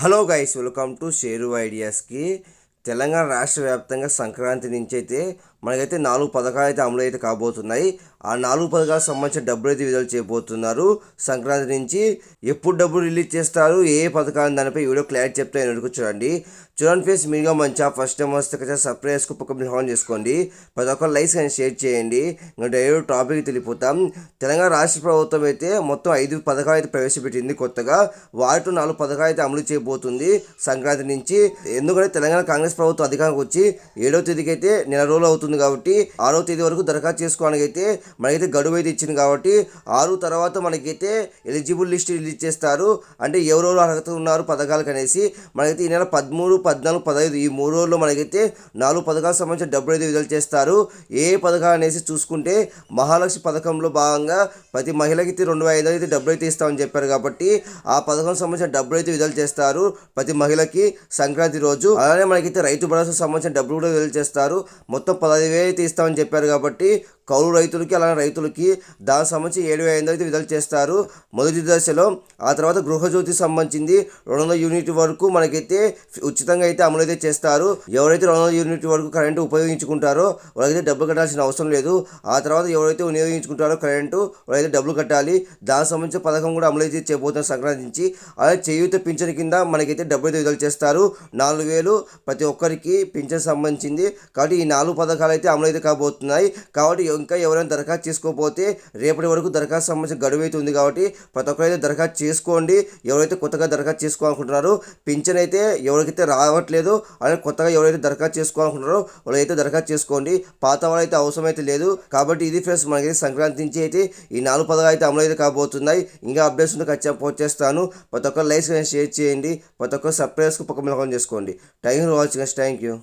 Hello guys, welcome to share ఐడియాస్కి. తెలంగాణ రాష్ట్ర వ్యాప్తంగా సంక్రాంతి నుంచి అయితే మనకైతే 4 పథకాలు అయితే అమలు అయితే కాబోతున్నాయి. ఆ 4 పథకాలకు సంబంధించిన డబ్బులు అయితే విడుదల చేయబోతున్నారు. సంక్రాంతి నుంచి ఎప్పుడు డబ్బులు రిలీజ్ చేస్తారు, ఏ పథకాలు దానిపై వీడియో క్లారిటీ చెప్తే నేను చూడండి ఫ్రెండ్స్. మీరుగా మంచిగా ఫస్ట్ టైం వస్తే కదా సబ్స్క్రైబ్ చేసుకుని పక్కన ఆన్ చేసుకోండి. ప్రతి ఒక్కరు లైక్స్ కానీ షేర్ చేయండి. ఇంకా డైరెక్ట్ టాపిక్ తెలిపోతాం. తెలంగాణ రాష్ట్ర ప్రభుత్వం అయితే మొత్తం 5 పథకాలు అయితే ప్రవేశపెట్టింది కొత్తగా. వాటిలో 4 పథకాలు అయితే అమలు చేయబోతుంది సంక్రాంతి నుంచి. ఎందుకంటే తెలంగాణ కాంగ్రెస్ ప్రభుత్వం అధికారంకి వచ్చి 7వ తేదీకి అయితే నెల రోజులు అవుతుంది కాబట్టి 6వ తేదీ వరకు దరఖాస్తు చేసుకోవడానికి అయితే మనకైతే గడువు అయితే ఇచ్చింది కాబట్టి 6 తర్వాత మనకైతే ఎలిజిబుల్ లిస్ట్ రిలీజ్ చేస్తారు. అంటే ఎవరెవరు అర్హత ఉన్నారు పథకాలకు అనేసి మనకైతే ఈ నెల 13, 14, 15 ఈ 3 రోజుల్లో మనకైతే 4 పథకాలకు సంబంధించిన డబ్బులు అయితే విడుదల చేస్తారు. ఏ పథకాలు అనేసి చూసుకుంటే మహాలక్ష్మి పథకంలో భాగంగా ప్రతి మహిళకి 2,500 అయితే డబ్బులు అయితే ఇస్తామని చెప్పారు కాబట్టి ఆ పథకం సంబంధించిన డబ్బులు అయితే విడుదల చేస్తారు ప్రతి మహిళకి సంక్రాంతి రోజు. అలానే మనకైతే రైతు భరోసా సంబంధించిన డబ్బులు కూడా విడుదల చేస్తారు. మొత్తం 15,000 అయితే ఇస్తామని చెప్పారు కాబట్టి కౌలు రైతులకి అలానే రైతులకి దానికి సంబంధించి 7,500 అయితే విడుదల చేస్తారు మొదటి దశలో. ఆ తర్వాత గృహజ్యోతి సంబంధించింది 200 యూనిట్ వరకు మనకైతే ఉచితంగా అయితే అమలు అయితే చేస్తారు. ఎవరైతే 200 యూనిట్ వరకు కరెంటు ఉపయోగించుకుంటారో వాళ్ళకైతే డబ్బులు కట్టాల్సిన అవసరం లేదు. ఆ తర్వాత ఎవరైతే వినియోగించుకుంటారో కరెంటు వాళ్ళైతే డబ్బులు కట్టాలి. దానికి సంబంధించిన పథకం కూడా అమలు అయితే చేయబోతున్నారు సంక్రాంతి నుంచి. అలాగే చేయూత పింఛన్ కింద మనకైతే డబ్బులు అయితే విడుదల చేస్తారు. 4,000 ప్రతి ఒక్కరికి పింఛన్ సంబంధించింది కాబట్టి ఈ 4 పథకాలు అయితే అమలు అయితే కాబోతున్నాయి. కాబట్టి ఇంకా ఎవరైనా దరఖాస్తు చేసుకోకపోతే రేపటి వరకు దరఖాస్తు సంబంధించిన గడువు అయితే ఉంది కాబట్టి ప్రతి ఒక్కరైతే దరఖాస్తు చేసుకోండి. ఎవరైతే కొత్తగా దరఖాస్తు చేసుకోవాలనుకుంటున్నారో పింఛన్ అయితే ఎవరికైతే రావట్లేదు అలాగే కొత్తగా ఎవరైతే దరఖాస్తు చేసుకోవాలనుకుంటున్నారో వాళ్ళైతే దరఖాస్తు చేసుకోండి. పాత వాళ్ళు అయితే అవసరం అయితే లేదు. కాబట్టి ఇది ఫ్రెండ్స్ మనకి సంక్రాంతి నుంచి అయితే ఈ 4 పథకాలు అయితే అమలు అయితే కాబోతున్నాయి. ఇంకా అప్డేట్స్ ఉంటే ఖచ్చితంగా పోస్ట్ చేస్తాను. ప్రతి ఒక్కరు లైక్స్ షేర్ చేయండి. ప్రతి ఒక్కరు సబ్స్క్రైబ్ పక్క మీద చేసుకోండి. Thank you for watching. Thank you.